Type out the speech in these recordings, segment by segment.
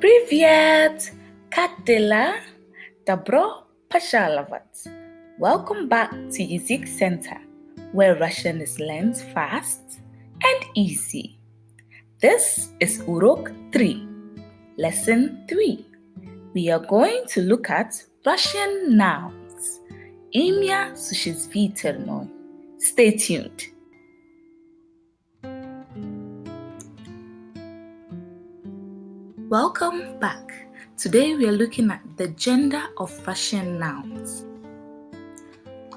Привет! Как дела? Добро пожаловать! Welcome back to Music Center, where Russian is learned fast and easy. This is Urok 3, Lesson 3. We are going to look at Russian nouns. Имя существительное. Stay tuned. Welcome back. Today we are looking at the gender of Russian nouns.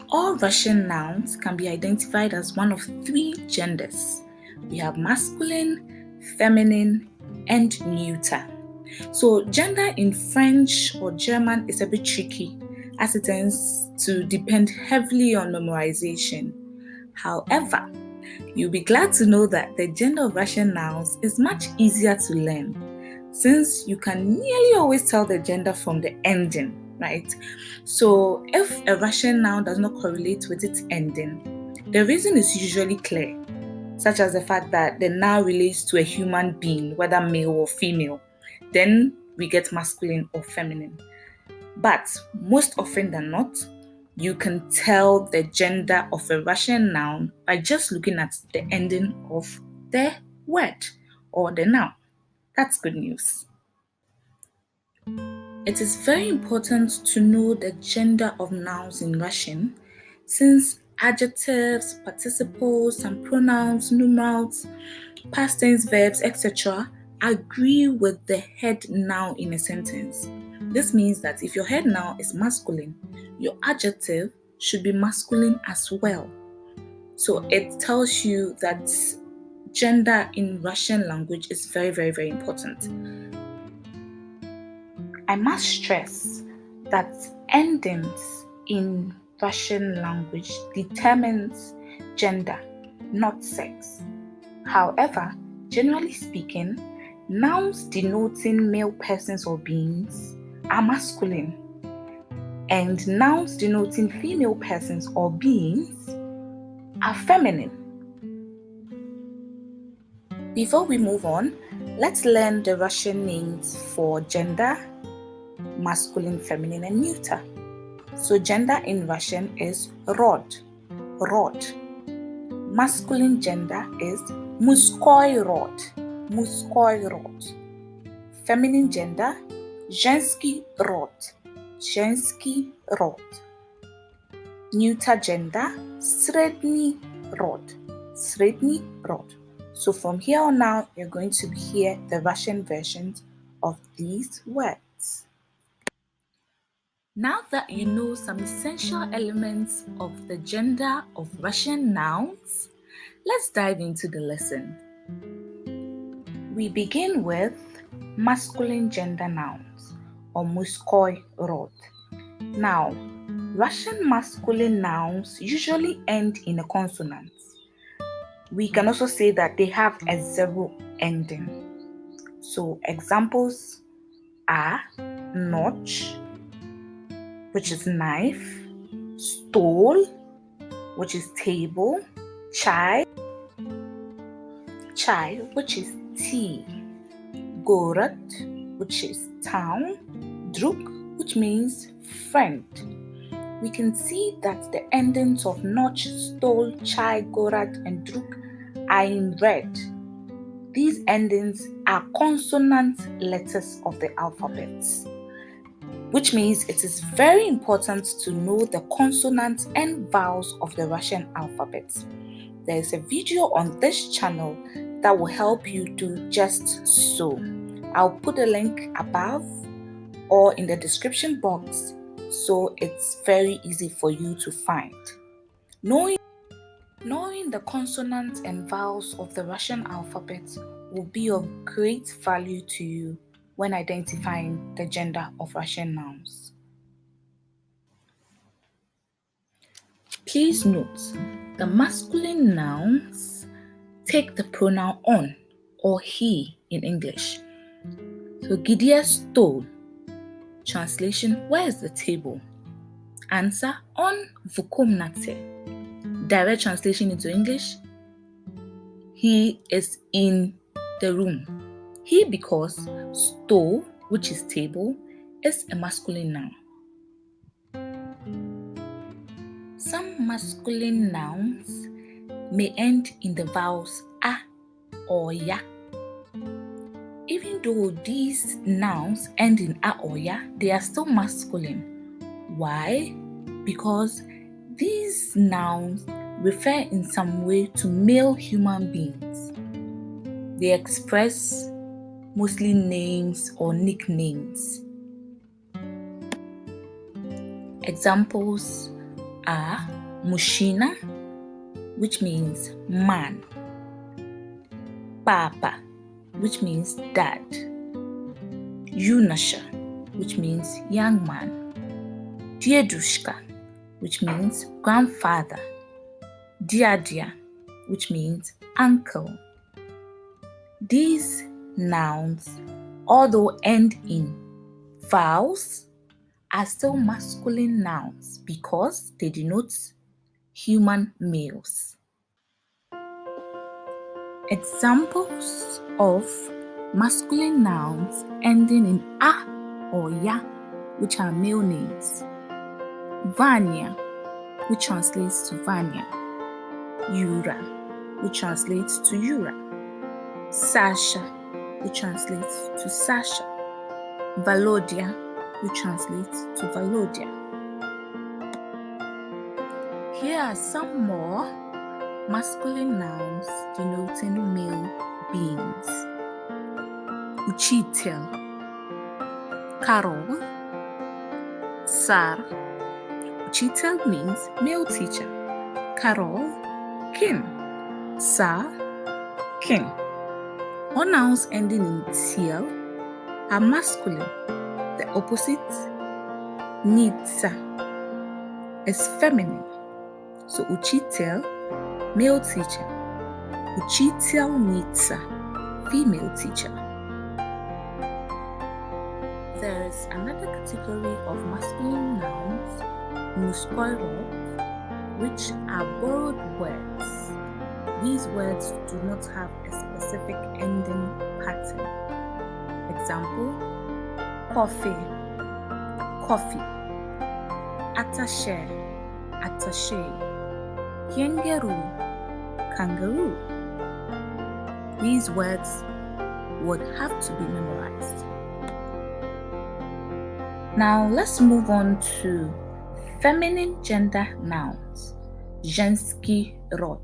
All Russian nouns can be identified as one of three genders. We have masculine, feminine, and neuter. So gender in French or German is a bit tricky as it tends to depend heavily on memorization. However, you'll be glad to know that the gender of Russian nouns is much easier to learn since you can nearly always tell the gender from the ending, right? So if a Russian noun does not correlate with its ending, the reason is usually clear, such as the fact that the noun relates to a human being, whether male or female. Then we get masculine or feminine. But most often than not, you can tell the gender of a Russian noun by just looking at the ending of the word or the noun. That's good news. It is very important to know the gender of nouns in Russian since adjectives, participles, and pronouns, numerals, past tense verbs, etc. agree with the head noun in a sentence. This means that if your head noun is masculine, your adjective should be masculine as well. So it tells you that gender in Russian language is very, very, very important. I must stress that endings in Russian language determines gender, not sex. However, generally speaking, nouns denoting male persons or beings are masculine, and nouns denoting female persons or beings are feminine. Before we move on, let's learn the Russian names for gender, masculine, feminine, and neuter. So gender in Russian is rod. Masculine gender is мужской род. Feminine gender женский род. Neuter gender средний род. So from here on out, you're going to hear the Russian versions of these words. Now that you know some essential elements of the gender of Russian nouns, let's dive into the lesson. We begin with masculine gender nouns or мужской род. Now, Russian masculine nouns usually end in a consonant. We can also say that they have a zero ending. So examples are notch, which is knife, stol, which is table, chai, which is tea, город, which is town, drug, which means friend. We can see that the endings of notch, stol, chai, город, and drug are in red. These endings are consonant letters of the alphabet, which means it is very important to know the consonants and vowels of the Russian alphabet. There is a video on this channel that will help you do just so. I'll put a link above or in the description box so it's very easy for you to find. Knowing the consonants and vowels of the Russian alphabet will be of great value to you when identifying the gender of Russian nouns. Please note, the masculine nouns take the pronoun on or he in English. So Gideon stole. Translation, where is the table? Answer, on v komnate. Direct translation into English, he is in the room. He because stole which is table, is a masculine noun. Some masculine nouns may end in the vowels a or ya. Even though these nouns end in a or ya, they are still masculine. Why? Because these nouns refer in some way to male human beings. They express mostly names or nicknames. Examples are Mushina, which means man, Papa, which means dad, Yunasha, which means young man, Diedushka, which means grandfather, Diadia, which means uncle. These nouns, although end in vowels, are still masculine nouns because they denote human males. Examples of masculine nouns ending in a or ya, which are male names: Vanya, which translates to Vanya; Yura, which translates to Yura; Sasha, which translates to Sasha; Valodia, which translates to Valodia. Here are some more masculine nouns denoting male beings: Uchitel, Karol, Tsar. Uchitel means male teacher, Karol, king, Tsar, king. All nouns ending in tel are masculine. The opposite, nitsa, is feminine. So Uchitel, male teacher; Uchitelnica, female teacher. There is another category of masculine nouns, muskoirot, which are borrowed words. These words do not have a specific ending pattern. Example: coffee, coffee; attaché, attaché; kangaroo, kangaroo. These words would have to be memorized. Now let's move on to feminine gender nouns, женский род.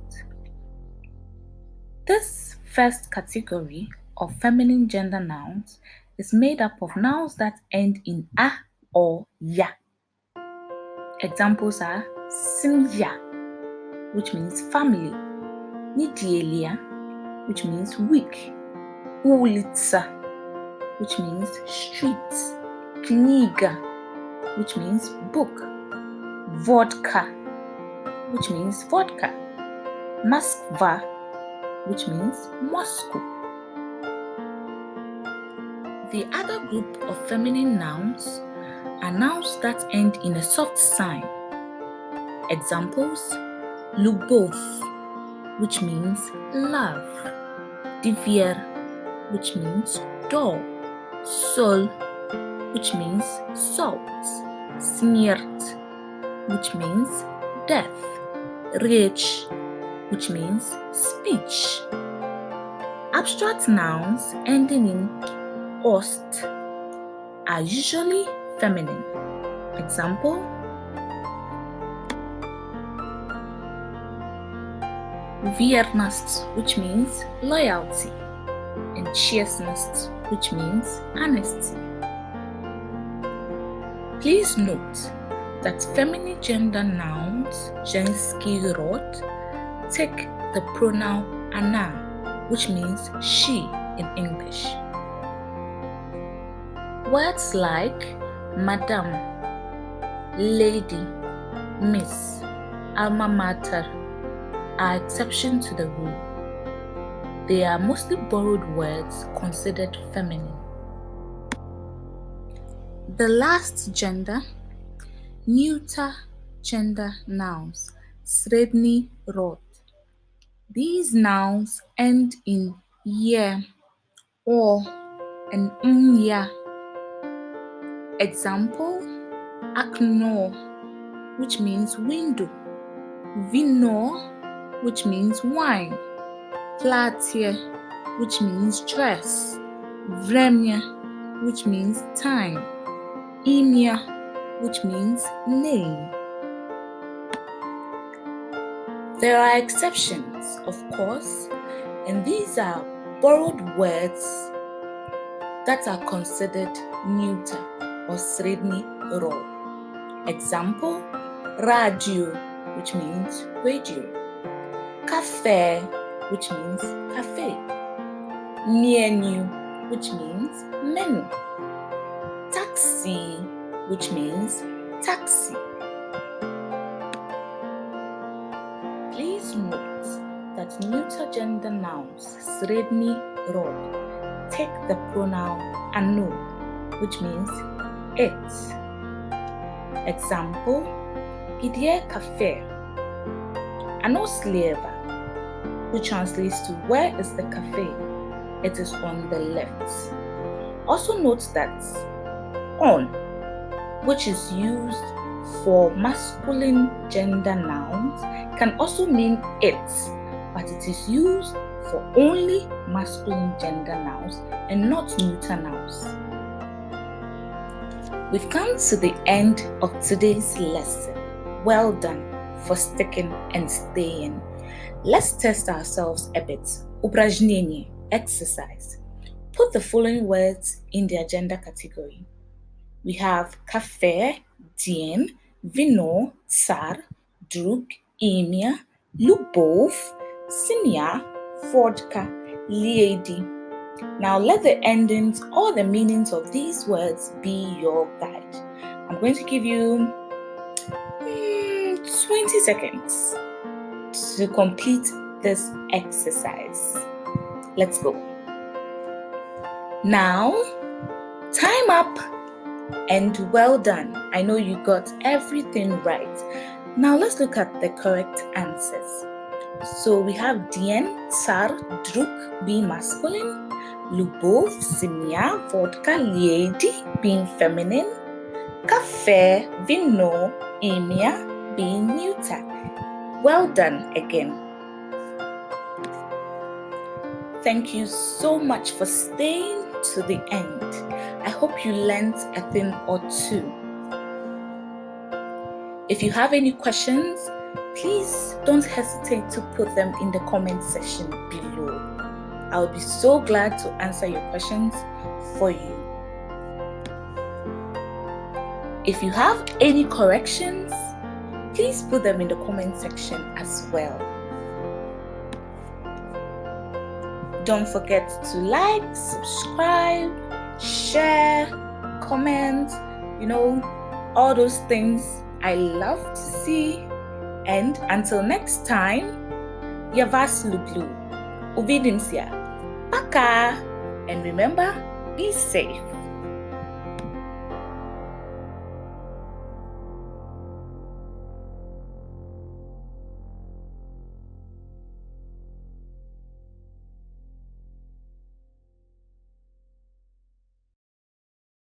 This first category of feminine gender nouns is made up of nouns that end in a or ya. Examples are Simya, which means family; Nidielia, which means week; Ulitsa, which means street; Kniga, which means book; Vodka, which means vodka; Moskva, which means Moscow. The other group of feminine nouns are nouns that end in a soft sign. Examples: Lubov, which means love; Divier, which means door; Sol, which means salt; Smirt, which means death; Rich, which means speech. Abstract nouns ending in ost are usually feminine. Example: Viernost, which means loyalty, and Chestnost, which means honesty. Please note that feminine gender nouns, женский род, take the pronoun она, which means she in English. Words like madam, lady, miss, alma mater are exception to the rule. They are mostly borrowed words considered feminine. The last gender, neuter gender nouns, sredny rod. These nouns end in ye, or, and ya. Example, akno, which means window, vino, which means wine, platie, which means dress, vremya, which means time, imya, which means name. There are exceptions, of course, and these are borrowed words that are considered neuter or sredni rod. Example, radio, which means radio, cafe, which means cafe, menu, which means menu, taxi, which means taxi. Please note that neuter gender nouns, sredni rod, take the pronoun anu, which means it. Example, gidye cafe, ano sleva, which translates to where is the cafe? It is on the left. Also note that on, which is used for masculine gender nouns, can also mean it, but it is used for only masculine gender nouns and not neuter nouns. We've come to the end of today's lesson. Well done for sticking and staying. Let's test ourselves a bit. Упражнение, exercise. Put the following words in their gender category. We have cafe, dien, vino, tsar, drug, imya, lubov, simya, vodka, lady. Now let the endings or the meanings of these words be your guide. I'm going to give you 20 seconds to complete this exercise. Let's go. Now, time up and well done. I know you got everything right. Now let's look at the correct answers. So we have dien, tsar, druk being masculine, lubov, simya, vodka, lady being feminine, cafe, vino, imya being neuter. Well done again. Thank you so much for staying to the end. I hope you learned a thing or two. If you have any questions, please don't hesitate to put them in the comment section below. I'll be so glad to answer your questions for you. If you have any corrections, please put them in the comment section as well. Don't forget to like, subscribe, share, comment, all those things I love to see. And until next time, Yavas Lublu, Uvidimsia, Paka, and remember, be safe.